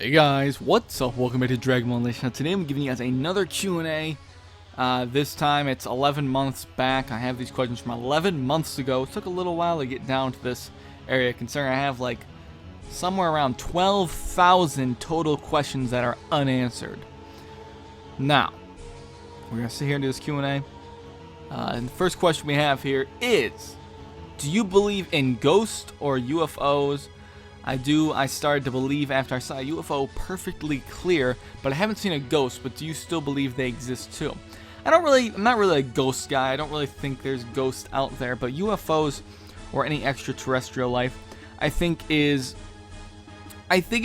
Hey guys, what's up? Welcome back to Dragon Ball Unleashed. Now today I'm giving you guys another Q&A. This time it's 11 months back. I have these questions from 11 months ago. It took a little while to get down to this area, considering I have like somewhere around 12,000 total questions that are unanswered. Now, we're going to sit here and do this Q&A. And the first question we have here is, do you believe in ghosts or UFOs? I do. I started to believe after I saw a UFO perfectly clear, but I haven't seen a ghost. But do you still believe they exist too? I'm not really a ghost guy. I don't really think there's ghosts out there, but UFOs or any extraterrestrial life, I think it'd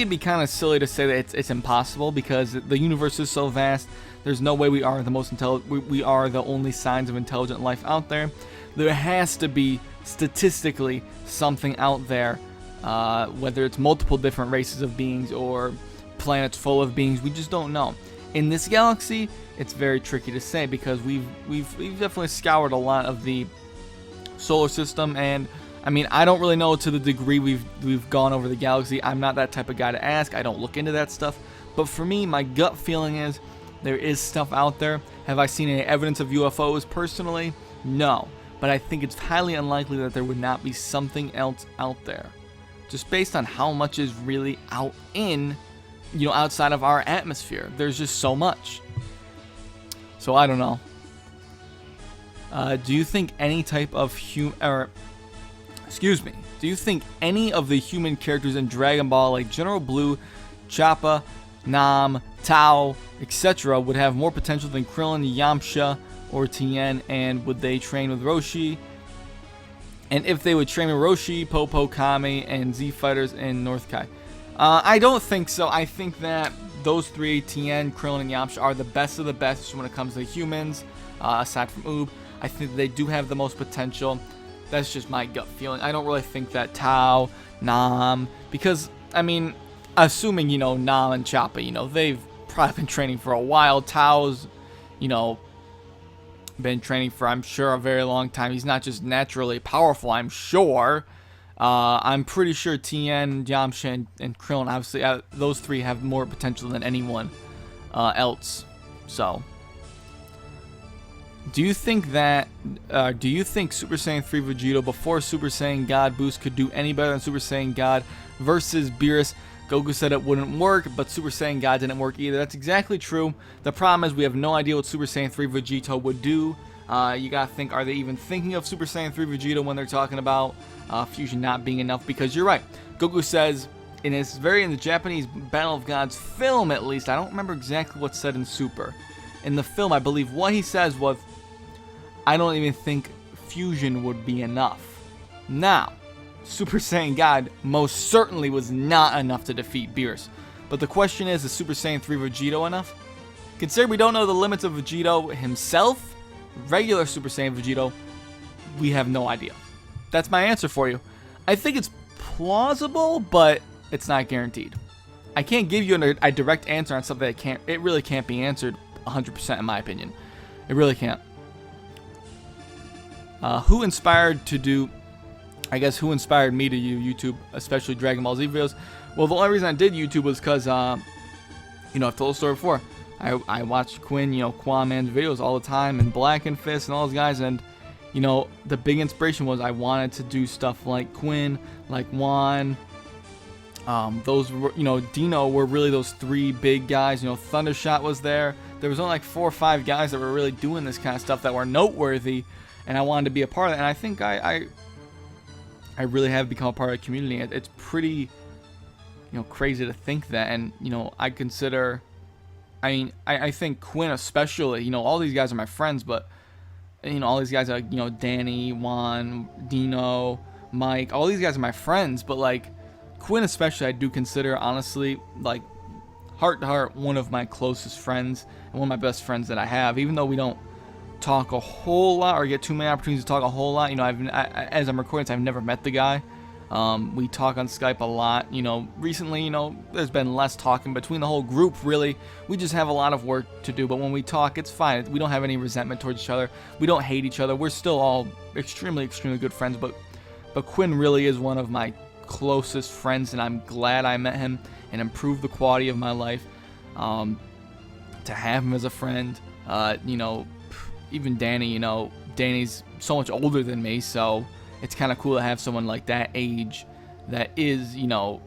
be kind of silly to say that it's impossible, because the universe is so vast. There's no way we are the most intelligent. We are the only signs of intelligent life out there. There has to be statistically something out there. Whether it's multiple different races of beings or planets full of beings, we just don't know. In this galaxy, it's very tricky to say, because we've definitely scoured a lot of the solar system, and I mean, I don't really know to the degree we've gone over the galaxy. I'm not that type of guy to ask. I don't look into that stuff. But for me, my gut feeling is there is stuff out there. Have I seen any evidence of UFOs personally? No. But I think it's highly unlikely that there would not be something else out there, just based on how much is really out in, outside of our atmosphere. There's just so much. So I don't know. Do you think any type of do you think any of the human characters in Dragon Ball, like General Blue, Choppa, Nam, Tao, etc., would have more potential than Krillin, Yamcha, or Tien, and would they train with Roshi? And if they would train with Roshi, Popo, Kami, and Z Fighters in North Kai. I don't think so. I think that those three, Tien, Krillin, and Yamcha, are the best of the best when it comes to humans, aside from Oob. I think they do have the most potential. That's just my gut feeling. I don't really think that Tao, Nam, because, I mean, assuming, Nam and Choppa, they've probably been training for a while. Tao's, been training for, I'm sure, a very long time. He's not just naturally powerful, I'm sure. I'm pretty sure Tien, Yamcha, and Krillin, obviously, those three have more potential than anyone else. So, do you think Super Saiyan 3 Vegito before Super Saiyan God boost could do any better than Super Saiyan God versus Beerus? Goku said it wouldn't work, but Super Saiyan God didn't work either. That's exactly true. The problem is we have no idea what Super Saiyan 3 Vegito would do. You gotta think, are they even thinking of Super Saiyan 3 Vegito when they're talking about fusion not being enough? Because you're right. Goku says, in the Japanese Battle of Gods film at least, I don't remember exactly what's said in Super. In the film, I believe what he says was, I don't even think fusion would be enough. Now, Super Saiyan God most certainly was not enough to defeat Beerus. But the question is Super Saiyan 3 Vegito enough? Considering we don't know the limits of Vegito himself, regular Super Saiyan Vegito, we have no idea. That's my answer for you. I think it's plausible, but it's not guaranteed. I can't give you a direct answer on something that it really can't be answered 100% in my opinion. It really can't. Who inspired me to do YouTube, especially Dragon Ball Z videos? Well, the only reason I did YouTube was because, I've told the story before. I watched Quinn, Quaman's videos all the time, and Black and Fist and all those guys, and, the big inspiration was I wanted to do stuff like Quinn, like Juan. Those were, Dino were really those three big guys. Thundershot was there. There was only like 4 or 5 guys that were really doing this kind of stuff that were noteworthy, and I wanted to be a part of it. And I think I really have become a part of the community. It's pretty, crazy to think that. And, I think Quinn especially, all these guys are my friends, but, all these guys are, Danny, Juan, Dino, Mike, all these guys are my friends, but, like, Quinn especially, I do consider, honestly, like, heart to heart, one of my closest friends, and one of my best friends that I have, even though we don't talk a whole lot or get too many opportunities to talk a whole lot. As I'm recording this, I've never met the guy. We talk on Skype a lot. Recently, there's been less talking between the whole group, really. We just have a lot of work to do, but when we talk, it's fine. We don't have any resentment towards each other. We don't hate each other. We're still all extremely, extremely good friends, but Quinn really is one of my closest friends, and I'm glad I met him. and improve the quality of my life. To have him as a friend, you know, even Danny, you know, Danny's so much older than me, so it's kind of cool to have someone like that age that is, you know,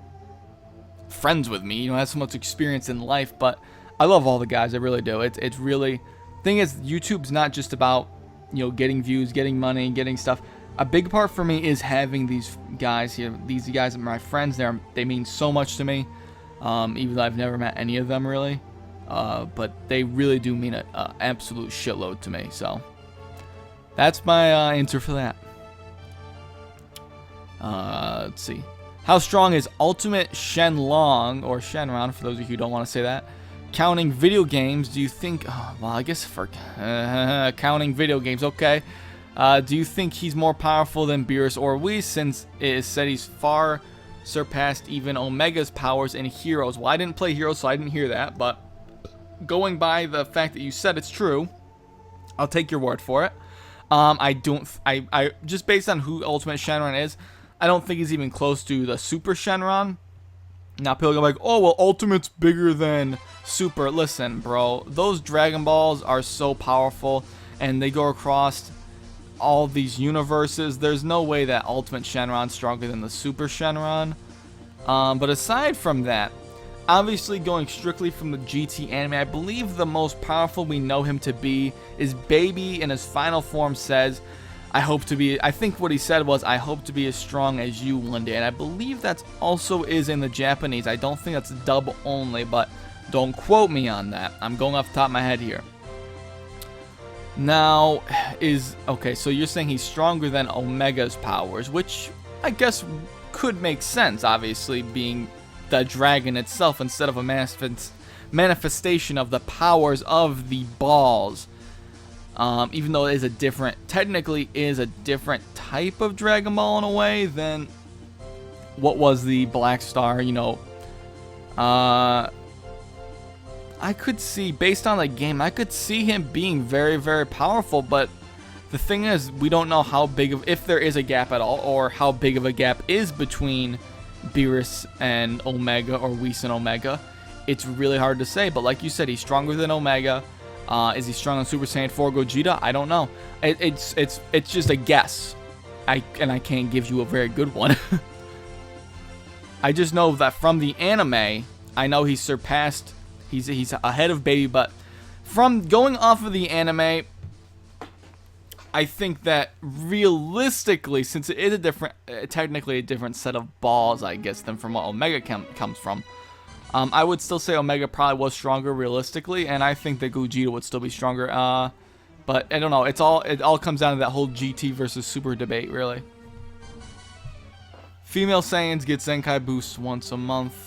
friends with me, you know, has so much experience in life. But I love all the guys, I really do. It's really, thing is, YouTube's not just about, you know, getting views, getting money, getting stuff. A big part for me is having these guys here. These guys are my friends. They mean so much to me, even though I've never met any of them really. But they really do mean an absolute shitload to me. So that's my answer for that. Let's see. How strong is Ultimate Shenlong, or Shenron for those of you who don't want to say that? Counting video games, do you think... Oh, well, I guess for counting video games, okay. Do you think he's more powerful than Beerus or Whis, since it is said he's far surpassed even Omega's powers in Heroes? Well, I didn't play Heroes, so I didn't hear that, but going by the fact that you said it's true, I'll take your word for it. I just based on who Ultimate Shenron is, I don't think he's even close to the Super Shenron. Now people go like, oh, well, Ultimate's bigger than Super. Listen, bro, those Dragon Balls are so powerful, and they go across all these universes. There's no way that Ultimate Shenron's stronger than the Super Shenron. But aside from that, obviously going strictly from the GT anime, I believe the most powerful we know him to be is Baby in his final form says, I think what he said was, I hope to be as strong as you one day. And I believe that also is in the Japanese. I don't think that's dub only, but don't quote me on that. I'm going off the top of my head here. Now, okay, so you're saying he's stronger than Omega's powers, which I guess could make sense, obviously, being the dragon itself instead of a manifestation of the powers of the balls. Even though it is technically is a different type of Dragon Ball in a way than what was the Black Star, you know. I could see, based on the game, I could see him being very, very powerful, but the thing is, we don't know how big of, if there is a gap at all, or how big of a gap is between Beerus and Omega, or Whis and Omega. It's really hard to say, but like you said, he's stronger than Omega. Is he strong on Super Saiyan 4 Gogeta? I don't know. It's just a guess. I can't give you a very good one. I just know that from the anime, I know he's surpassed. He's ahead of Baby, but from going off of the anime, I think that realistically, since it is technically a different set of balls, I guess, than from what Omega comes from. I would still say Omega probably was stronger realistically, and I think that Gogeta would still be stronger. But I don't know. It all comes down to that whole GT versus Super debate, really. Female Saiyans get Zenkai boosts once a month.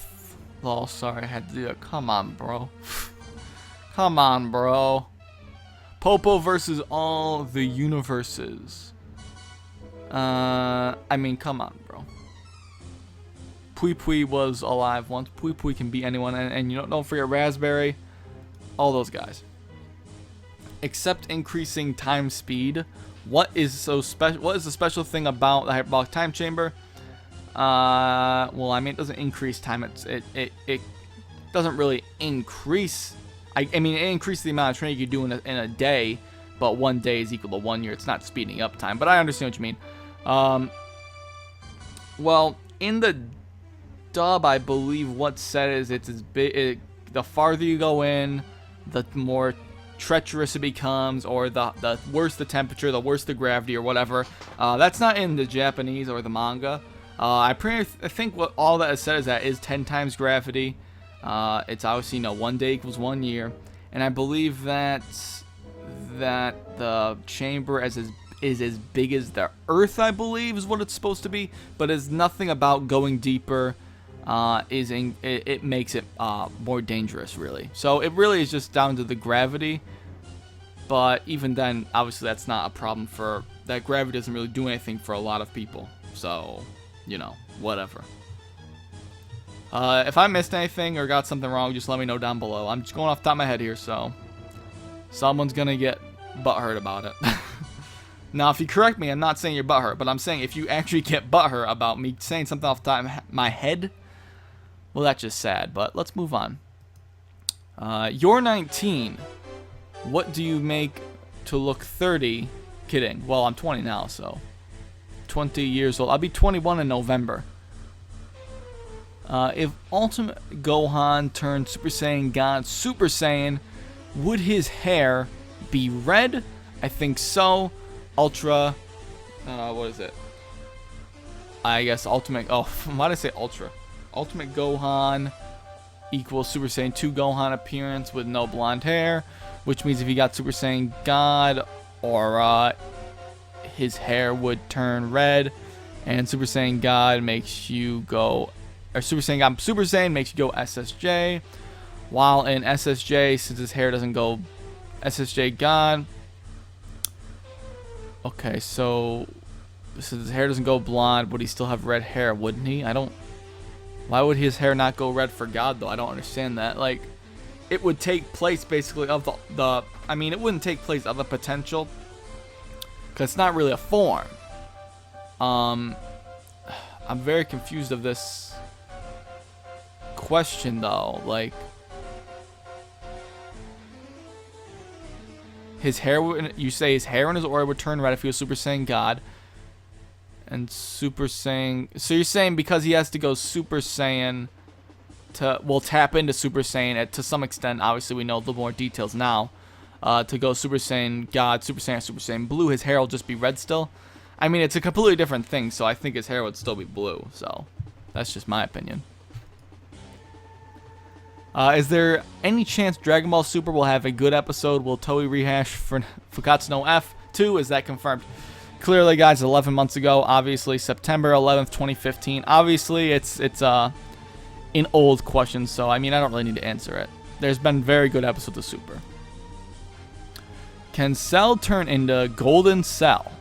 Oh, sorry, I had to do that. Come on, bro. Come on, bro. Popo versus all the universes. I mean, come on, bro. Pui Pui was alive once. Pui Pui can beat anyone, and you don't forget Raspberry. All those guys. Except increasing time speed. What is so special? What is the special thing about the hyperbolic time chamber? Well, I mean, it doesn't increase time. It doesn't really increase. I mean, it increases the amount of training you do in a day, but 1 day is equal to 1 year. It's not speeding up time, but I understand what you mean. Well, in the dub, I believe what's said is it's as big. The farther you go in, the more treacherous it becomes, or the worse the temperature, the worse the gravity, or whatever. That's not in the Japanese or the manga. I think what all that is said is that is 10 times gravity. It's obviously 1 day equals 1 year, and I believe that the chamber is as big as the Earth, I believe, is what it's supposed to be, but it's nothing about going deeper. It makes it more dangerous, really. So it really is just down to the gravity, but even then, obviously that's not a problem for that. Gravity doesn't really do anything for a lot of people, so whatever. If I missed anything or got something wrong, just let me know down below. I'm just going off the top of my head here, so someone's gonna get butthurt about it. Now, if you correct me, I'm not saying you're butthurt, but I'm saying if you actually get butthurt about me saying something off the top of my head, Well, that's just sad, but let's move on. You're 19. What do you make to look 30? Kidding. Well, I'm 20 now, so 20 years old. I'll be 21 in November. If Ultimate Gohan turned Super Saiyan God Super Saiyan, would his hair be red? I think so. Ultra. What is it? I guess Ultimate. Oh, why did I say Ultra? Ultimate Gohan equals Super Saiyan 2 Gohan appearance with no blonde hair, which means if he got Super Saiyan God, or his hair would turn red, and Super Saiyan God makes you go, or Super Saiyan God Super Saiyan makes you go SSJ, while in SSJ, since his hair doesn't go SSJ God, okay, so since his hair doesn't go blonde, would he still have red hair? Wouldn't he? Why would his hair not go red for God, though? I don't understand that. Like, it would take place, basically, of the I mean, it wouldn't take place of the potential, because it's not really a form. I'm very confused of this question, though. Like, his hair, you say his hair and his aura would turn red if he was Super Saiyan God. And Super Saiyan. So you're saying because he has to go Super Saiyan to, well, tap into Super Saiyan to some extent. Obviously, we know the more details now. To go Super Saiyan God, Super Saiyan Blue, his hair will just be red still. I mean, it's a completely different thing, so I think his hair would still be blue. So that's just my opinion. Is there any chance Dragon Ball Super will have a good episode? Will Toei rehash for Fukatsu no F2? Is that confirmed? Clearly, guys, 11 months ago, obviously, September 11th, 2015. Obviously, it's an old question, so, I mean, I don't really need to answer it. There's been very good episodes of Super. Can Cell turn into Golden Cell?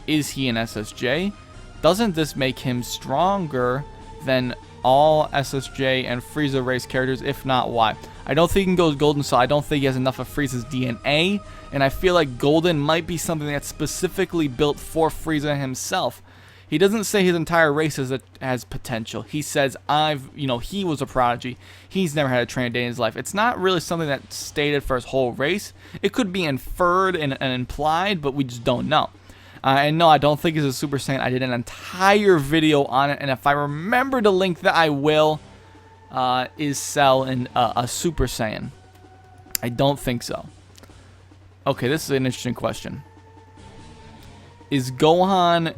Is he an SSJ? Doesn't this make him stronger than all SSJ and Frieza race characters? If not, why? I don't think he can go Golden Cell. I don't think he has enough of Frieza's DNA. And I feel like Golden might be something that's specifically built for Frieza himself. He doesn't say his entire race has potential. He says, he was a prodigy. He's never had a train a day in his life. It's not really something that's stated for his whole race. It could be inferred and implied, but we just don't know. And no, I don't think he's a Super Saiyan. I did an entire video on it, and if I remember to link that, I will. Is Cell a Super Saiyan? I don't think so. Okay, this is an interesting question. Is Gohan,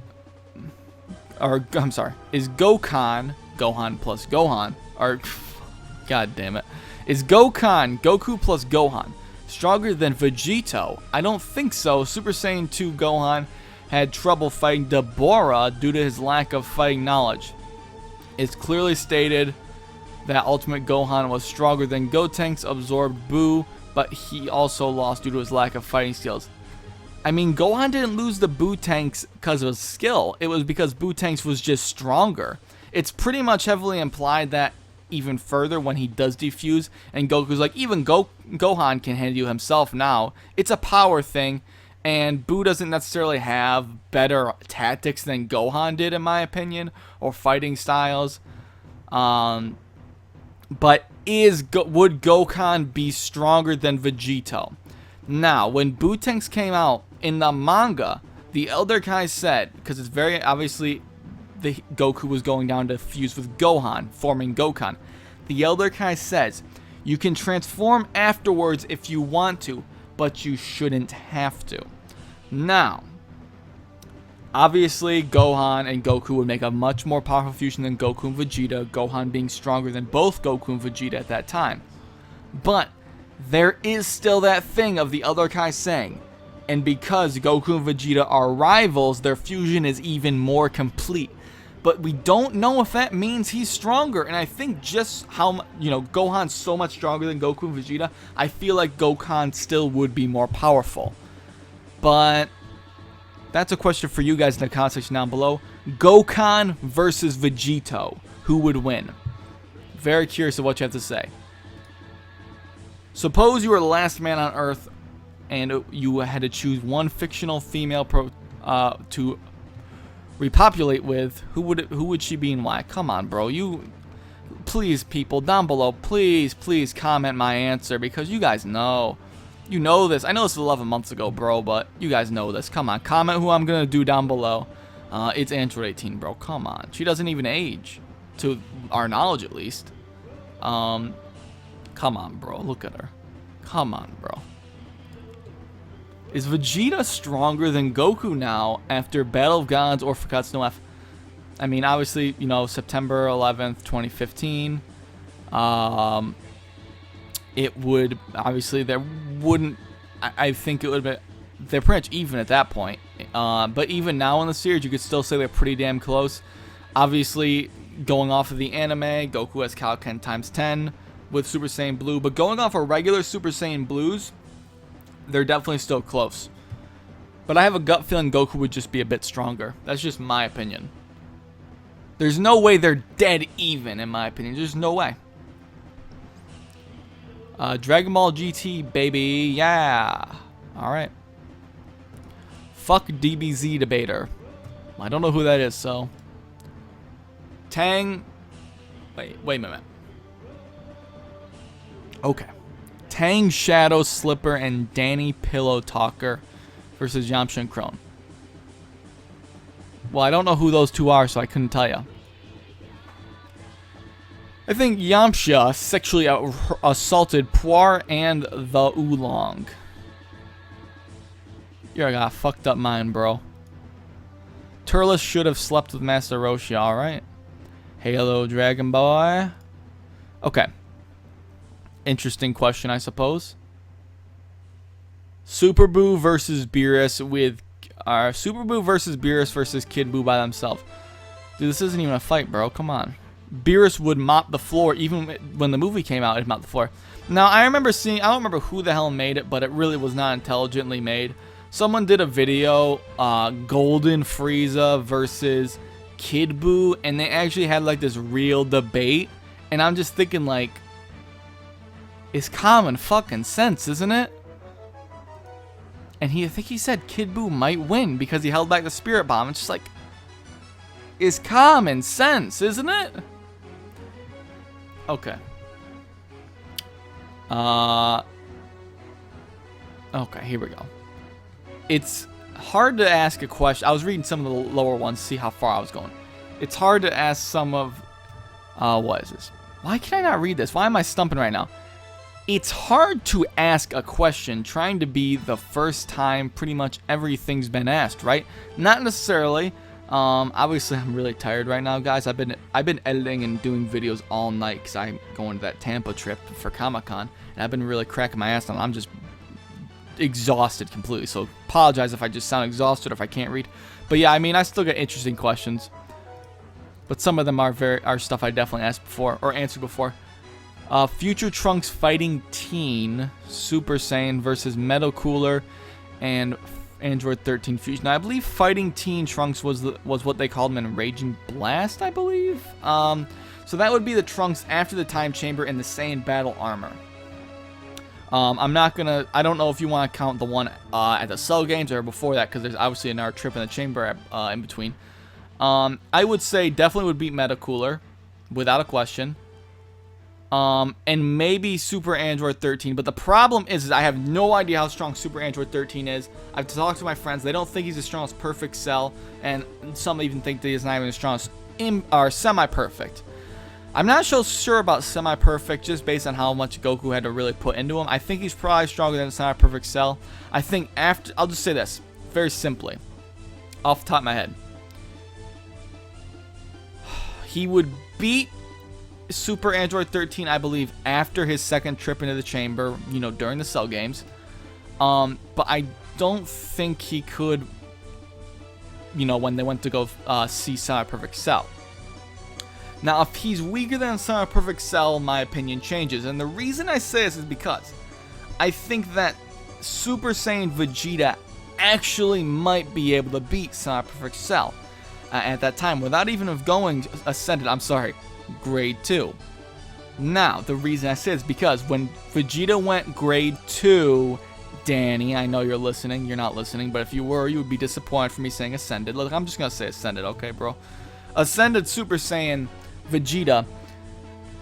or I'm sorry, is Gokhan, Gohan plus Gohan, or God damn it, is Goku plus Gohan stronger than Vegito? I don't think so. Super Saiyan 2 Gohan had trouble fighting Deborah due to his lack of fighting knowledge. It's clearly stated that Ultimate Gohan was stronger than Gotenks, absorbed Buu, but he also lost due to his lack of fighting skills. I mean, Gohan didn't lose the Buu tanks because of his skill. It was because Buu tanks was just stronger. It's pretty much heavily implied that even further when he does defuse, and Goku's like, even Gohan can handle himself now. It's a power thing, and Buu doesn't necessarily have better tactics than Gohan did, in my opinion, or fighting styles. But would Gokhan be stronger than Vegito? Now, when Buu tanks came out in the manga, the Elder Kai said, because it's very obviously Goku was going down to fuse with Gohan, forming Gokhan. The Elder Kai says, you can transform afterwards if you want to, but you shouldn't have to. Now, obviously, Gohan and Goku would make a much more powerful fusion than Goku and Vegeta, Gohan being stronger than both Goku and Vegeta at that time. But there is still that thing of the Elder Kai saying, and because Goku and Vegeta are rivals, their fusion is even more complete. But we don't know if that means he's stronger, and I think just how, Gohan's so much stronger than Goku and Vegeta, I feel like Gokhan still would be more powerful. But that's a question for you guys in the comment section down below. Gokhan versus Vegito. Who would win? Very curious of what you have to say. Suppose you were the last man on Earth and you had to choose one fictional female to repopulate with. Who would she be and why? Come on, bro. Please, people down below, please, please comment my answer, because you guys know. You know this. I know this was 11 months ago, bro, but you guys know this. Come on, comment who I'm going to do down below. It's Android 18, bro. Come on. She doesn't even age, to our knowledge at least. Come on, bro. Look at her. Come on, bro. Is Vegeta stronger than Goku now after Battle of Gods or Forgotten No F? I mean, obviously, you know, September 11th, 2015. It would, obviously, there wouldn't, I think it would have been, they're pretty much even at that point. But even now in the series, you could still say they're pretty damn close. Obviously, going off of the anime, Goku has Kaioken times 10 with Super Saiyan Blue. But going off of regular Super Saiyan Blues, they're definitely still close. But I have a gut feeling Goku would just be a bit stronger. That's just my opinion. There's no way they're dead even, in my opinion. There's no way. Dragon Ball GT, baby. Yeah. Alright. Fuck DBZ debater. I don't know who that is, so. Tang. Wait a minute. Okay. Tang, Shadow, Slipper, and Danny Pillow Talker versus Yamcha and Krone. Well, I don't know who those two are, so I couldn't tell you. I think Yamcha sexually assaulted Puar and the Oolong. You got a fucked up mind, bro. Turles should have slept with Master Roshi, alright. Halo Dragon Boy. Okay. Interesting question, I suppose. Super Buu versus Beerus with Super Buu versus Beerus versus Kid Buu by themselves. Dude, this isn't even a fight, bro. Come on. Beerus would mop the floor. Even when the movie came out, it mopped the floor. Now, I remember seeing, I don't remember who the hell made it, but it really was not intelligently made. Someone did a video, Golden Frieza versus Kid Buu, and they actually had like this real debate. And I'm just thinking, like, it's common fucking sense, isn't it? And I think he said Kid Buu might win because he held back the Spirit Bomb. It's just like, it's common sense, isn't it? Okay. Okay, here we go. It's hard to ask a question. I was reading some of the lower ones to see how far I was going. It's hard to ask some of... what is this? Why can I not read this? Why am I stumping right now? It's hard to ask a question trying to be the first time pretty much everything's been asked, right? Not necessarily. Obviously, I'm really tired right now, guys. I've been editing and doing videos all night because I'm going to that Tampa trip for Comic-Con, and I've been really cracking my ass on. I'm just exhausted completely, so apologize if I just sound exhausted or if I can't read. But yeah, I mean, I still get interesting questions, but some of them are stuff I definitely asked before or answered before. Future Trunks fighting Teen Super Saiyan versus Metal Cooler and Android 13 Fusion. Now, I believe fighting Teen Trunks was what they called him in Raging Blast, I believe. So that would be the Trunks after the Time Chamber in the Saiyan battle armor. I don't know if you want to count the one at the Cell Games or before that, because there's obviously another trip in the chamber in between. I would say definitely would beat Metal Cooler, without a question. And maybe Super Android 13, but the problem is I have no idea how strong Super Android 13 is. I've talked to my friends, they don't think he's as strong as Perfect Cell, and some even think that he's not even as strong as semi-perfect. I'm not so sure about semi-perfect just based on how much Goku had to really put into him. I think he's probably stronger than semi-perfect Cell. I think after, I'll just say this, very simply, off the top of my head. He would beat Super Android 13, I believe, after his second trip into the chamber, you know, during the Cell Games. But I don't think he could, you know, when they went to go see Semi-Perfect Cell. Now, if he's weaker than Semi-Perfect Cell, my opinion changes. And the reason I say this is because I think that Super Saiyan Vegeta actually might be able to beat Semi-Perfect Cell at that time without even going Ascended. I'm sorry. Grade 2. Now, the reason I say is because when Vegeta went Grade 2, Danny, I know you're listening. You're not listening, but if you were, you would be disappointed for me saying Ascended. Look, I'm just going to say Ascended, okay, bro? Ascended Super Saiyan Vegeta,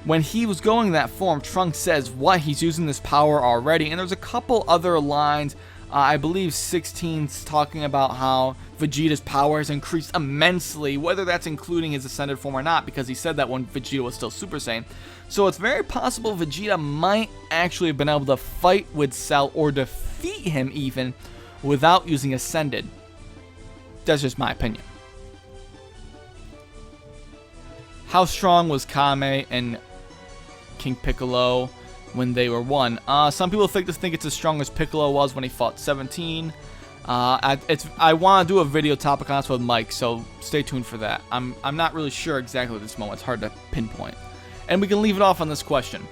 when he was going that form, Trunks says, what, he's using this power already? And there's a couple other lines. I believe 16's talking about how Vegeta's power has increased immensely, whether that's including his ascended form or not, because he said that when Vegeta was still Super Saiyan. So it's very possible Vegeta might actually have been able to fight with Cell or defeat him even without using ascended. That's just my opinion. How strong was Kame and King Piccolo when they were one? Some people think it's as strong as Piccolo was when he fought 17. I want to do a video topic on this with Mike, so stay tuned for that. I'm not really sure exactly at this moment. It's hard to pinpoint. And we can leave it off on this question.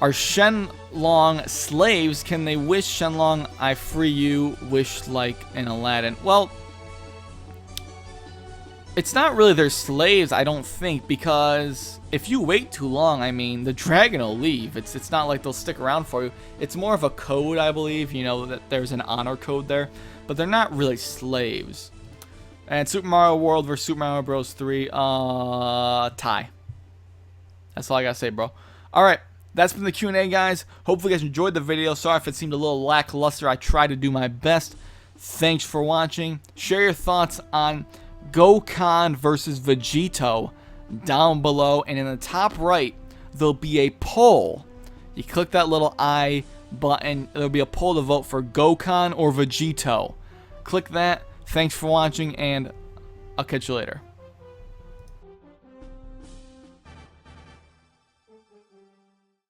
Are Shenlong slaves? Can they wish Shenlong, I free you, wish like in Aladdin? Well, it's not really their slaves, I don't think, because if you wait too long, I mean, the dragon will leave. It's not like they'll stick around for you. It's more of a code, I believe, you know, that there's an honor code there, but they're not really slaves. And Super Mario World vs. Super Mario Bros. 3, tie. That's all I gotta say, bro. Alright, that's been the Q&A, guys. Hopefully you guys enjoyed the video. Sorry if it seemed a little lackluster. I tried to do my best. Thanks for watching. Share your thoughts on Gokhan versus Vegito down below, and in the top right there'll be a poll. You click that little I button, there'll be a poll to vote for Gokhan or Vegito. Click that. Thanks for watching, and I'll catch you later.